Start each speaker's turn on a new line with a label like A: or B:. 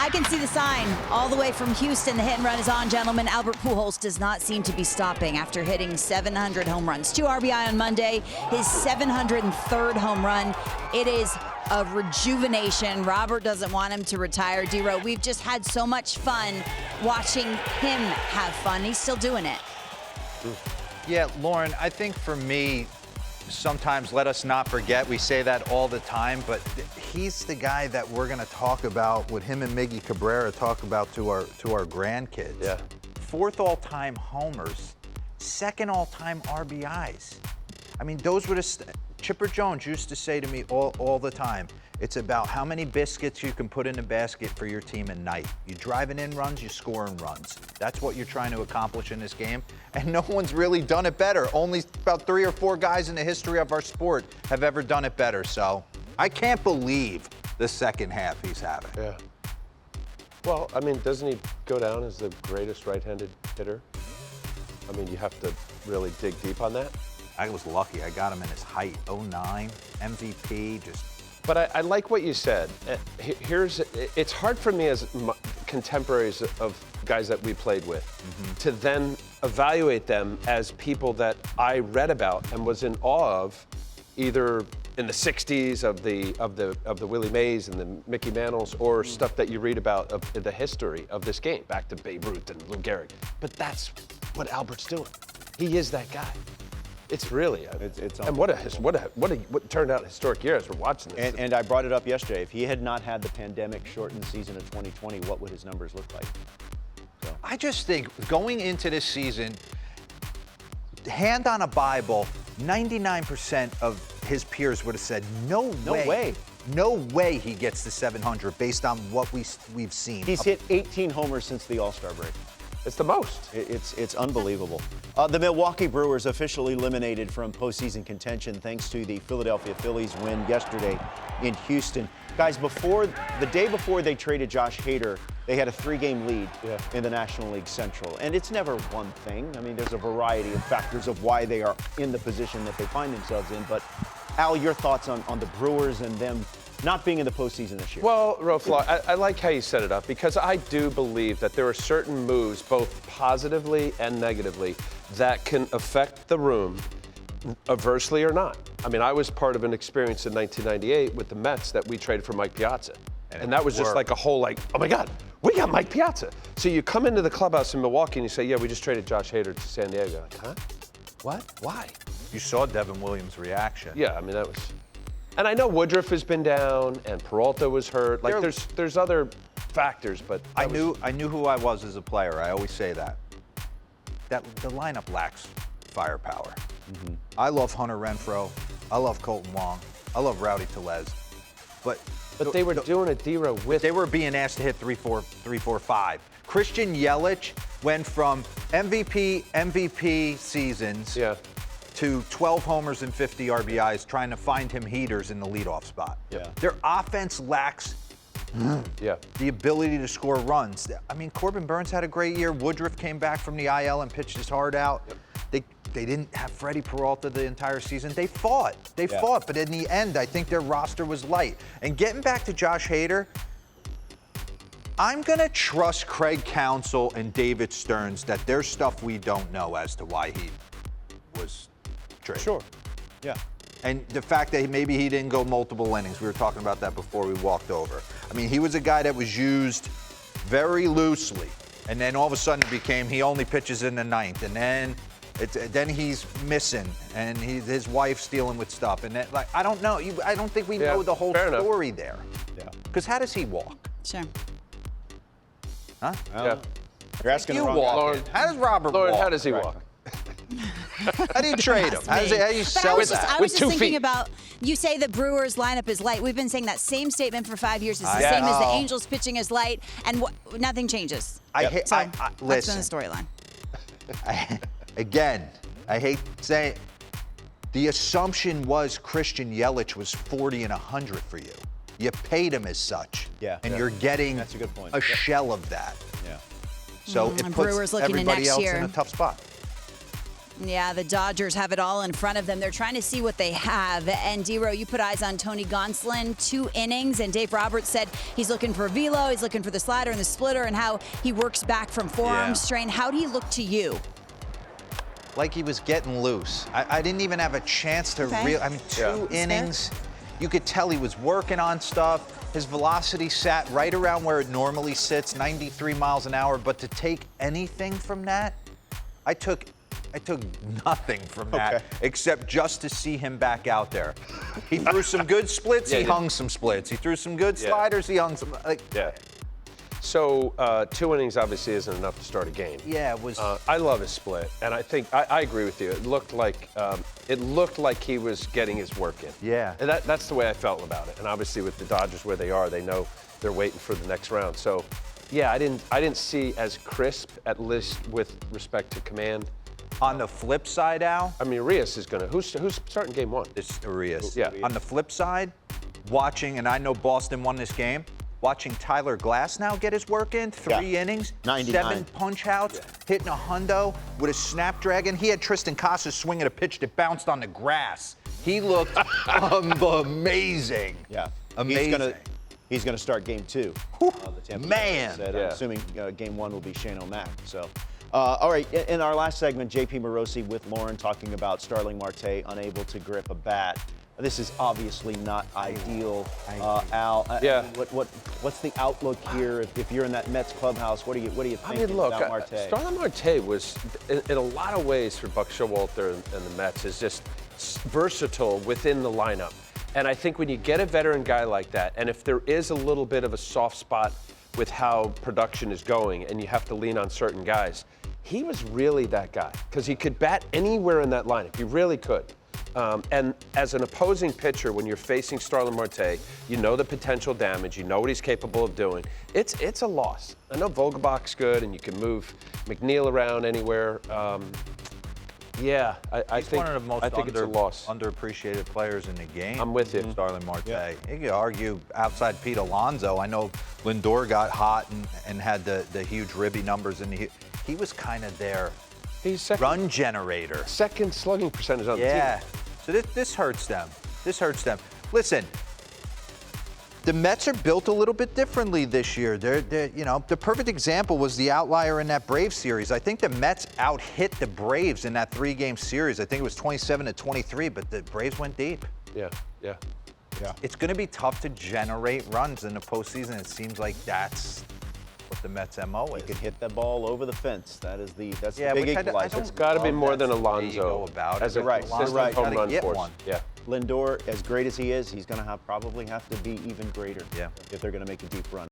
A: I can see the sign all the way from Houston. The hit and run is on, gentlemen. Albert Pujols does not seem to be stopping after hitting 700 home runs. 2 RBI on Monday, his 703rd home run. It is a rejuvenation. Robert doesn't want him to retire. D-Row, we've just had so much fun watching him have fun. He's still doing it.
B: Yeah, Lauren, I think for me, sometimes let us not forget, we say that all the time, but he's the guy that we're going to talk about, with him and Miggy Cabrera talk about to our grandkids.
C: Yeah.
B: 4th all-time homers, 2nd all-time RBIs. I mean, those were Chipper Jones used to say to me all the time, it's about how many biscuits you can put in a basket for your team at night. You driving in runs, you scoring runs. That's what you're trying to accomplish in this game. And no one's really done it better. Only about 3 or 4 guys in the history of our sport have ever done it better. So I can't believe the second half he's having.
C: Yeah. Well, I mean, doesn't he go down as the greatest right-handed hitter? I mean, you have to really dig deep on that.
B: I was lucky. I got him in his height. 09, MVP, just.
C: But I like what you said. It's hard for me as contemporaries of guys that we played with to then evaluate them as people that I read about and was in awe of, either in the '60s of the Willie Mays and the Mickey Mantles, or stuff that you read about of the history of this game, back to Babe Ruth and Lou Gehrig. But that's what Albert's doing. He is that guy. It's really, and what turned out historic year as we're watching this.
D: And I brought it up yesterday. If he had not had the pandemic-shortened season of 2020, what would his numbers look like? So.
B: I just think going into this season, hand on a Bible, 99% of his peers would have said, no way he gets to 700 based on what we've seen.
D: He's hit 18 homers since the All-Star break.
C: It's the most.
D: It's unbelievable. The Milwaukee Brewers officially eliminated from postseason contention thanks to the Philadelphia Phillies win yesterday in Houston. Guys, the day before they traded Josh Hader, they had a 3-game lead in the National League Central. And it's never one thing. I mean, there's a variety of factors of why they are in the position that they find themselves in. But, Al, your thoughts on the Brewers and them not being in the postseason this year?
C: Well, Rofla, I like how you set it up, because I do believe that there are certain moves, both positively and negatively, that can affect the room, adversely or not. I mean, I was part of an experience in 1998 with the Mets that we traded for Mike Piazza. And that was just like a whole, oh my God, we got Mike Piazza. So you come into the clubhouse in Milwaukee and you say, yeah, we just traded Josh Hader to San Diego. Like, huh? What? Why?
B: You saw Devin Williams' reaction.
C: Yeah, I mean, that was. And I know Woodruff has been down and Peralta was hurt. Like, there's other factors, but
B: I knew who I was as a player. I always say that. The lineup lacks firepower. I love Hunter Renfroe. I love Colton Wong. I love Rowdy Tellez. But
C: they were doing a D-Row with.
B: They were being asked to hit 3-4-5. Christian Yelich went from MVP seasons.
C: Yeah.
B: To 12 homers and 50 RBIs, trying to find him heaters in the leadoff spot.
D: Yeah.
B: Their offense lacks the ability to score runs. I mean, Corbin Burns had a great year. Woodruff came back from the IL and pitched his heart out. Yep. They didn't have Freddie Peralta the entire season. They fought, but in the end, I think their roster was light. And getting back to Josh Hader, I'm going to trust Craig Counsell and David Stearns that there's stuff we don't know as to why he was traded.
D: Sure. Yeah.
B: And the fact that maybe he didn't go multiple innings, we were talking about that before we walked over. I mean, he was a guy that was used very loosely, and then all of a sudden it became he only pitches in the 9th, and then he's missing, and his wife's dealing with stuff, and that, like, I don't know. I don't think we know the whole story there.
D: Yeah.
B: Because how does he walk?
A: Sure.
B: Huh?
C: Yeah.
D: You're asking the wrong
B: walk.
C: Lauren,
B: How does Robert
C: Lauren,
B: walk?
C: how does he walk?
B: How do you trade him? How do you sell that?
A: I was just thinking about, you say the Brewers lineup is light. We've been saying that same statement for 5 years. It's the same as the Angels pitching is light, and nothing changes.
B: Listen.
A: That's been the storyline.
B: Again, I hate saying, the assumption was Christian Yelich was 40 and 100 for you. You paid him as such.
D: Yeah.
B: And you're getting
D: That's a good point.
B: a shell of that.
D: Yeah.
B: So it puts
A: Brewers looking to
B: everybody
A: next
B: else
A: year.
B: in a tough spot.
A: Yeah, the Dodgers have it all in front of them. They're trying to see what they have. And D-Row, you put eyes on Tony Gonsolin, 2 innings, and Dave Roberts said he's looking for velo, he's looking for the slider and the splitter, and how he works back from forearm strain. How do he look to you?
B: Like he was getting loose. I didn't even have a chance to two innings. You could tell he was working on stuff. His velocity sat right around where it normally sits, 93 miles an hour. But to take anything from that, I took nothing from that except just to see him back out there. He threw some good splits, he hung some splits. He threw some good sliders, he hung some.
C: So 2 innings obviously isn't enough to start a game.
B: Yeah, it was.
C: I love his split, and I think I agree with you. It looked like he was getting his work in.
B: Yeah.
C: And that's the way I felt about it. And obviously with the Dodgers where they are, they know they're waiting for the next round. So, yeah, I didn't see as crisp, at least with respect to command.
B: On the flip side, Al.
C: I mean, Urias is gonna. Who's starting game 1?
B: It's Urias.
C: Yeah.
B: On the flip side, watching, and I know Boston won this game. Watching Tyler Glass now get his work in, 3 innings,
D: 99.
B: 7 punch-outs, hitting a hundo with a snapdragon. He had Tristan Casas swinging a pitch that bounced on the grass. He looked amazing.
D: Yeah.
B: Amazing.
D: He's going to start game 2.
B: Man.
D: Said, I'm assuming game 1 will be Shane O'Mac. So, all right, in our last segment, JP Morosi with Lauren talking about Starling Marte unable to grip a bat. This is obviously not ideal, Al.
C: Yeah.
D: What's the outlook here? If you're in that Mets clubhouse, what do you think about Marte?
C: Starling Marte was, in a lot of ways, for Buck Showalter and the Mets, is just versatile within the lineup. And I think when you get a veteran guy like that, and if there is a little bit of a soft spot with how production is going, and you have to lean on certain guys, he was really that guy because he could bat anywhere in that lineup. He really could. And as an opposing pitcher, when you're facing Starling Marte, you know the potential damage, you know what he's capable of doing. It's a loss. I know Vogelbach's good, and you can move McNeil around anywhere. I
B: He's
C: think
B: one of the most
C: it's a loss.
B: underappreciated players in the game.
C: I'm with you.
B: Starling Marte. Yeah. You could argue outside Pete Alonso. I know Lindor got hot and had the huge ribby numbers, and he was kind of their run generator.
C: Second slugging percentage on the team.
B: Yeah. So this hurts them. This hurts them. Listen, the Mets are built a little bit differently this year. They're the perfect example was the outlier in that Braves series. I think the Mets out-hit the Braves in that 3-game series. I think it was 27-23, but the Braves went deep.
C: Yeah.
B: It's going to be tough to generate runs in the postseason. It seems like that's what the Mets' MO is.
D: You can hit the ball over the fence. That's the
B: Yeah,
D: big
B: which I
D: equalizer.
C: It's got to be more than
B: Way
C: Alonso
B: you go about
C: as
B: it.
C: a
B: Right.
C: consistent
D: Right.
C: home
B: Gotta
C: run
B: get
C: force.
B: one.
C: Yeah.
D: Lindor, as great as he is, he's going to probably have to be even greater
B: Yeah.
D: if they're going to make a deep run.